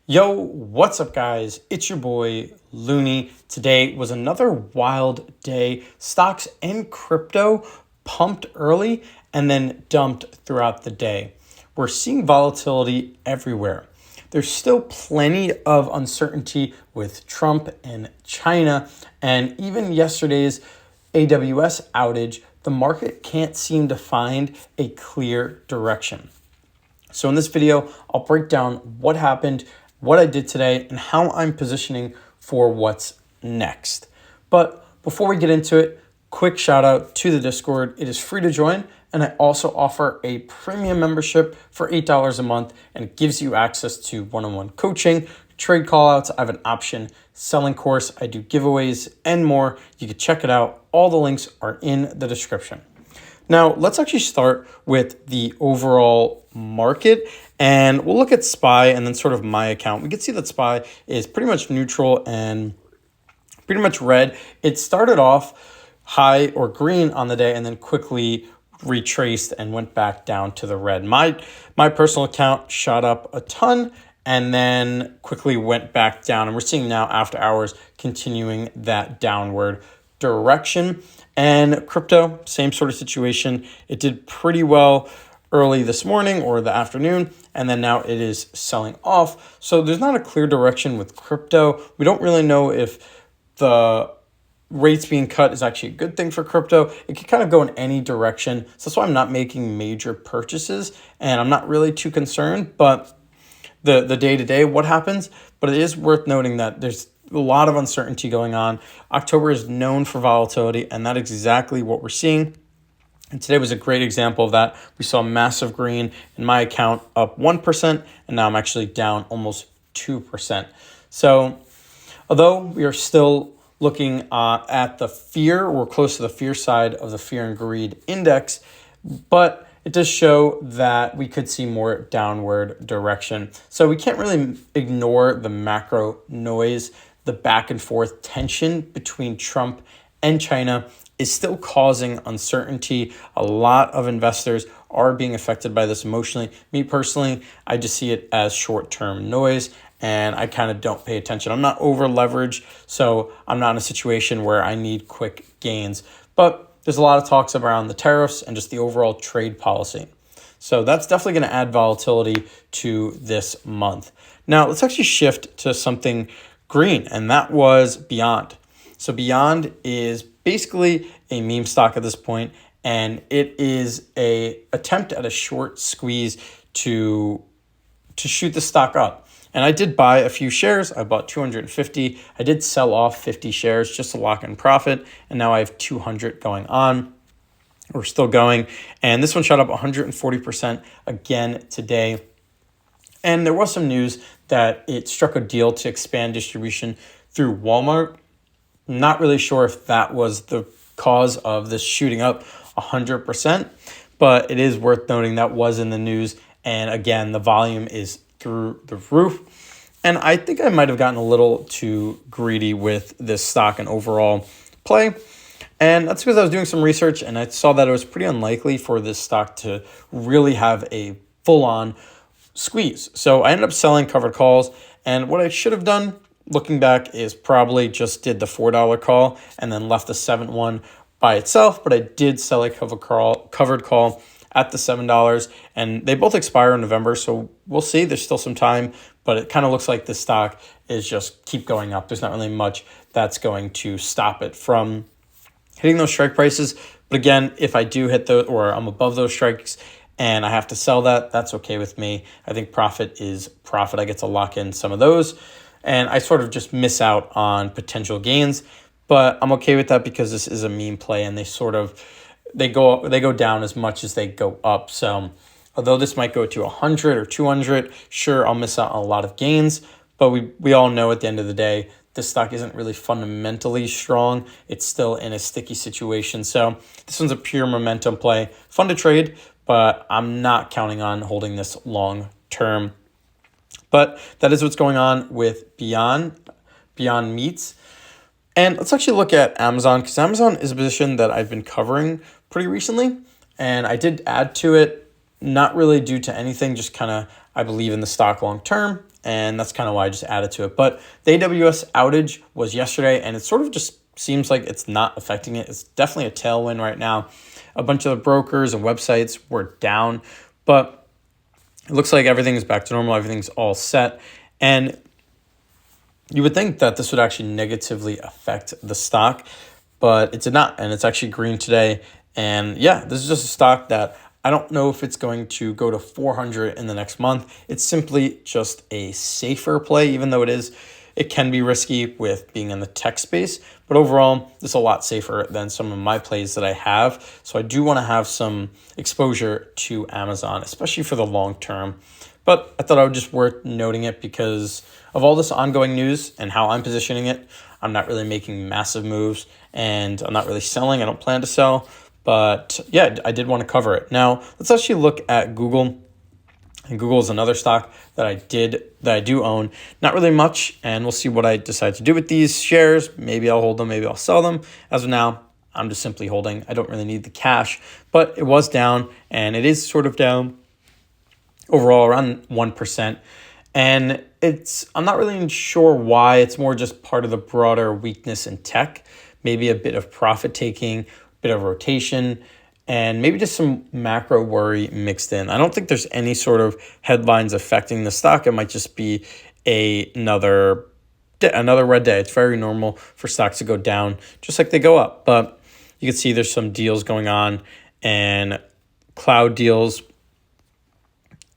Yo, what's up, guys? It's your boy Looney. Today was another wild day. Stocks and crypto pumped early and then dumped throughout the day. We're seeing volatility everywhere. There's still plenty of uncertainty with Trump and China, and even yesterday's AWS outage, the market can't seem to find a clear direction. So in this video, I'll break down what happened, what I did today, and how I'm positioning for what's next. But before we get into it, quick shout out to the Discord. It is free to join, and I also offer a premium membership for $8 a month, and it gives you access to one-on-one coaching, trade callouts. I have an option selling course. I do giveaways and more. You can check it out. All the links are in the description. Now, let's actually start with the overall market, and we'll look at SPY and then sort of my account. We can see that SPY is pretty much neutral and pretty much red. It started off high or green on the day and then quickly retraced and went back down to the red. My personal account shot up a ton and then quickly went back down. And we're seeing now after hours continuing that downward direction. And crypto, same sort of situation. It did pretty well early this morning or the afternoon, and then now it is selling off. So there's not a clear direction with crypto. We don't really know if the rates being cut is actually a good thing for crypto. It could kind of go in any direction. So that's why I'm not making major purchases, and I'm not really too concerned. But the day-to-day, what happens? But it is worth noting that there's a lot of uncertainty going on. October is known for volatility, and that's exactly what we're seeing. And today was a great example of that. We saw massive green in my account up 1%, and now I'm actually down almost 2%. So although we are still looking at the fear, we're close to the fear side of the fear and greed index, but it does show that we could see more downward direction. So we can't really ignore the macro noise. The back and forth tension between Trump and China is still causing uncertainty. A lot of investors are being affected by this emotionally. Me personally, I just see it as short-term noise, and I kind of don't pay attention. I'm not over leveraged, so I'm not in a situation where I need quick gains. But there's a lot of talks around the tariffs and just the overall trade policy. So that's definitely going to add volatility to this month. Now, let's actually shift to something green, and that was Beyond. So Beyond is basically a meme stock at this point, and it is a attempt at a short squeeze to shoot the stock up. And I did buy a few shares. I bought 250. I did sell off 50 shares just to lock in profit, and now I have 200 going on. We're still going, and this one shot up 140% again today. And there was some news that it struck a deal to expand distribution through Walmart. Not really sure if that was the cause of this shooting up 100%, but it is worth noting that was in the news. And again, the volume is through the roof. And I think I might have gotten a little too greedy with this stock and overall play. And that's because I was doing some research and I saw that it was pretty unlikely for this stock to really have a full-on squeeze. So I ended up selling covered calls, and what I should have done looking back is probably just did the $4 call and then left the 7-1 by itself, but I did sell a covered call at the $7, and they both expire in November, so we'll see. There's still some time, but it kind of looks like this stock is just keep going up. There's not really much that's going to stop it from hitting those strike prices. But again, if I do hit those, or I'm above those strikes and I have to sell that, that's okay with me. I think profit is profit. I get to lock in some of those, and I sort of just miss out on potential gains. But I'm okay with that because this is a meme play, and they go down as much as they go up. So although this might go to 100 or 200, sure, I'll miss out on a lot of gains. But we all know at the end of the day, this stock isn't really fundamentally strong. It's still in a sticky situation. So this one's a pure momentum play. Fun to trade, but I'm not counting on holding this long term. But that is what's going on with Beyond Meats. And let's actually look at Amazon, because Amazon is a position that I've been covering pretty recently. And I did add to it, not really due to anything, just kind of I believe in the stock long term, and that's kind of why I just added to it. But the AWS outage was yesterday, and it sort of just seems like it's not affecting it. It's definitely a tailwind right now. A bunch of the brokers and websites were down, but it looks like everything is back to normal. Everything's all set. And you would think that this would actually negatively affect the stock, but it did not. And it's actually green today. And yeah, this is just a stock that I don't know if it's going to go to 400 in the next month. It's simply just a safer play, even though it can be risky with being in the tech space. But overall, it's a lot safer than some of my plays that I have. So I do want to have some exposure to Amazon, especially for the long term. But I thought I would just worth noting it because of all this ongoing news and how I'm positioning it. I'm not really making massive moves and I'm not really selling. I don't plan to sell. But yeah, I did want to cover it. Now, let's actually look at Google. And Google is another stock that I do own. Not really much, and we'll see what I decide to do with these shares. Maybe I'll hold them, maybe I'll sell them. As of now, I'm just simply holding. I don't really need the cash, but it was down, and it is sort of down overall around 1%. And I'm not really sure why. It's more just part of the broader weakness in tech, maybe a bit of profit taking, bit of rotation, and maybe just some macro worry mixed in. I don't think there's any sort of headlines affecting the stock. It might just be another red day. It's very normal for stocks to go down just like they go up. But you can see there's some deals going on and cloud deals.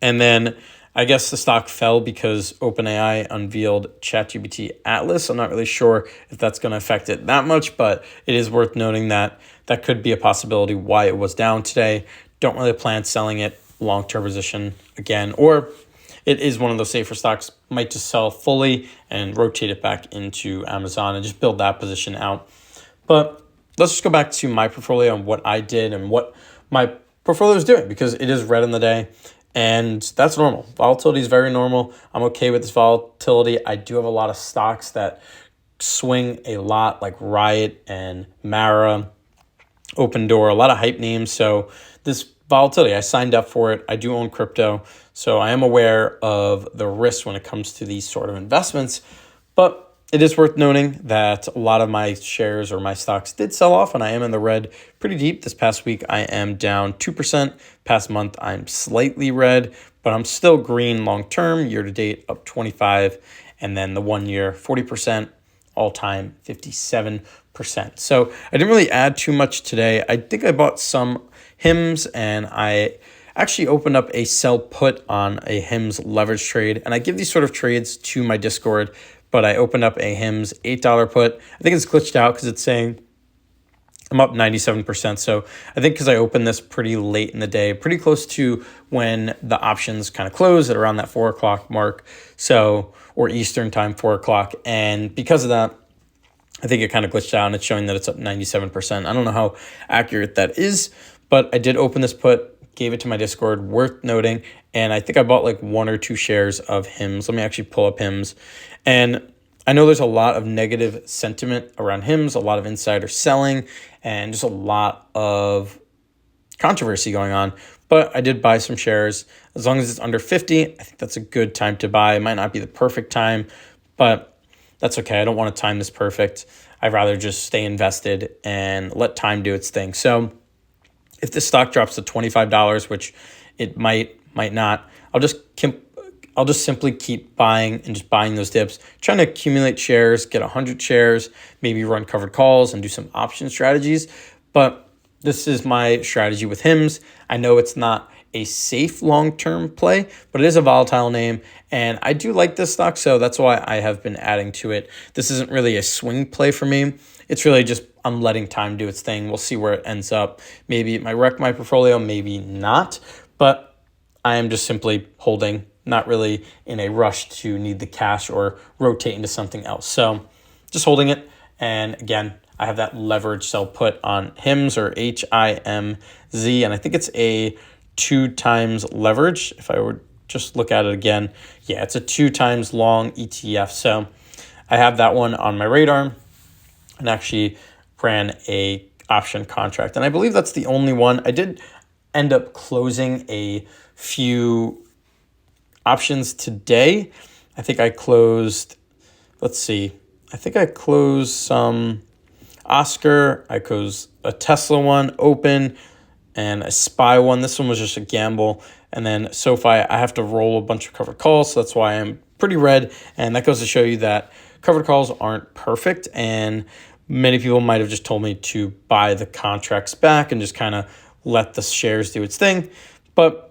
And then I guess the stock fell because OpenAI unveiled ChatGPT Atlas. I'm not really sure if that's going to affect it that much, but it is worth noting that that could be a possibility why it was down today. Don't really plan selling it long-term position again, or it is one of those safer stocks, might just sell fully and rotate it back into Amazon and just build that position out. But let's just go back to my portfolio and what I did and what my portfolio is doing because it is red in the day. And that's normal. Volatility is very normal. I'm okay with this volatility. I do have a lot of stocks that swing a lot, like Riot and Mara, Open Door, a lot of hype names. So this volatility, I signed up for it. I do own crypto. So I am aware of the risks when it comes to these sort of investments. But it is worth noting that a lot of my shares or my stocks did sell off, and I am in the red pretty deep. This past week, I am down 2%. Past month, I'm slightly red, but I'm still green long term. Year to date, up 25, and then the 1 year, 40%, all time 57%. So I didn't really add too much today. I think I bought some HIMS, and I actually opened up a sell put on a HIMS leverage trade, and I give these sort of trades to my Discord. But I opened up a HIMS $8 put. I think it's glitched out because it's saying I'm up 97%. So I think because I opened this pretty late in the day, pretty close to when the options kind of close at around that 4 o'clock mark. So, or Eastern time, 4 o'clock. And because of that, I think it kind of glitched out and it's showing that it's up 97%. I don't know how accurate that is, but I did open this put, gave it to my Discord, worth noting. And I think I bought like 1 or 2 shares of HIMS. Let me actually pull up HIMS. And I know there's a lot of negative sentiment around HIMS, a lot of insider selling, and just a lot of controversy going on. But I did buy some shares. As long as it's under 50, I think that's a good time to buy. It might not be the perfect time, but that's okay. I don't want to time this perfect. I'd rather just stay invested and let time do its thing. So if this stock drops to $25, which it might not, I'll just simply keep buying and just buying those dips, trying to accumulate shares, get 100 shares, maybe run covered calls and do some option strategies. But this is my strategy with HIMS. I know it's not a safe long-term play, but it is a volatile name. And I do like this stock, so that's why I have been adding to it. This isn't really a swing play for me. It's really just I'm letting time do its thing. We'll see where it ends up. Maybe it might wreck my portfolio, maybe not. But I am just simply holding, not really in a rush to need the cash or rotate into something else. So just holding it. And again, I have that leverage sell put on HIMS or HIMZ. And I think it's a 2 times leverage. If I would just look at it again, yeah, it's a 2 times long ETF. So I have that one on my radar and actually ran a option contract. And I believe that's the only one. I did end up closing a few Options today, I think I closed, let's see, I think I closed some Oscar, I closed a Tesla one, open, and a SPY one. This one was just a gamble. And then SoFi, I have to roll a bunch of covered calls, so that's why I'm pretty red. And that goes to show you that covered calls aren't perfect, and many people might have just told me to buy the contracts back and just kind of let the shares do its thing. But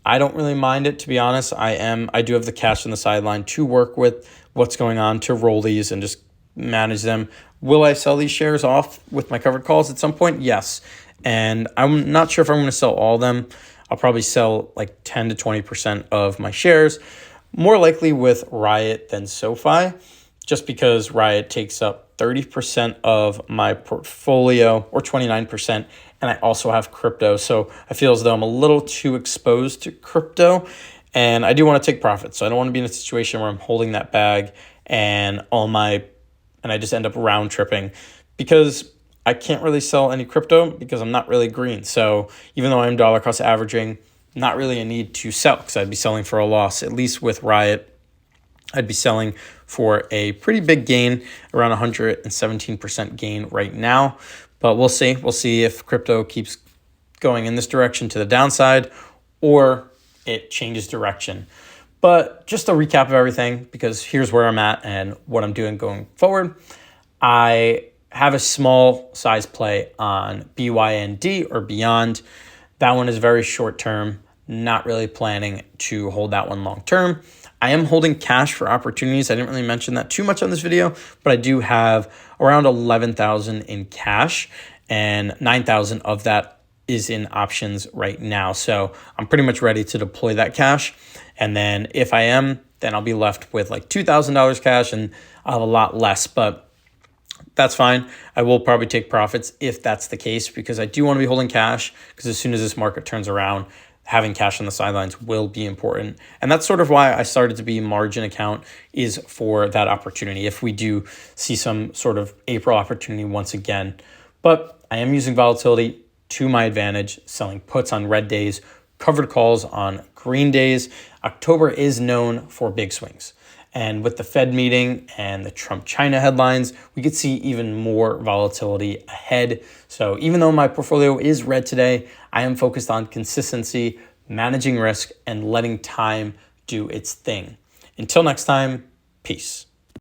I don't really mind it, to be honest. I do have the cash on the sideline to work with what's going on, to roll these and just manage them. Will I sell these shares off with my covered calls at some point? Yes. And I'm not sure if I'm going to sell all of them. I'll probably sell like 10 to 20% of my shares, more likely with Riot than SoFi, just because Riot takes up 30% of my portfolio, or 29%, and I also have crypto. So I feel as though I'm a little too exposed to crypto, and I do want to take profits. So I don't want to be in a situation where I'm holding that bag and I just end up round tripping, because I can't really sell any crypto because I'm not really green. So even though I'm dollar cost averaging, not really a need to sell, because I'd be selling for a loss. At least with Riot, I'd be selling for a pretty big gain, around 117% gain right now. But we'll see. We'll see if crypto keeps going in this direction to the downside, or it changes direction. But just a recap of everything, because here's where I'm at and what I'm doing going forward. I have a small size play on BYND or Beyond. That one is very short term, not really planning to hold that one long term. I am holding cash for opportunities. I didn't really mention that too much on this video, but I do have around 11,000 in cash, and 9,000 of that is in options right now. So I'm pretty much ready to deploy that cash. And then if I am, then I'll be left with like $2,000 cash, and I'll have a lot less, but that's fine. I will probably take profits if that's the case, because I do want to be holding cash, because as soon as this market turns around, having cash on the sidelines will be important. And that's sort of why I started to be margin account, is for that opportunity if we do see some sort of April opportunity once again. But I am using volatility to my advantage, selling puts on red days, covered calls on green days. October is known for big swings. And with the Fed meeting and the Trump-China headlines, we could see even more volatility ahead. So even though my portfolio is red today, I am focused on consistency, managing risk, and letting time do its thing. Until next time, peace.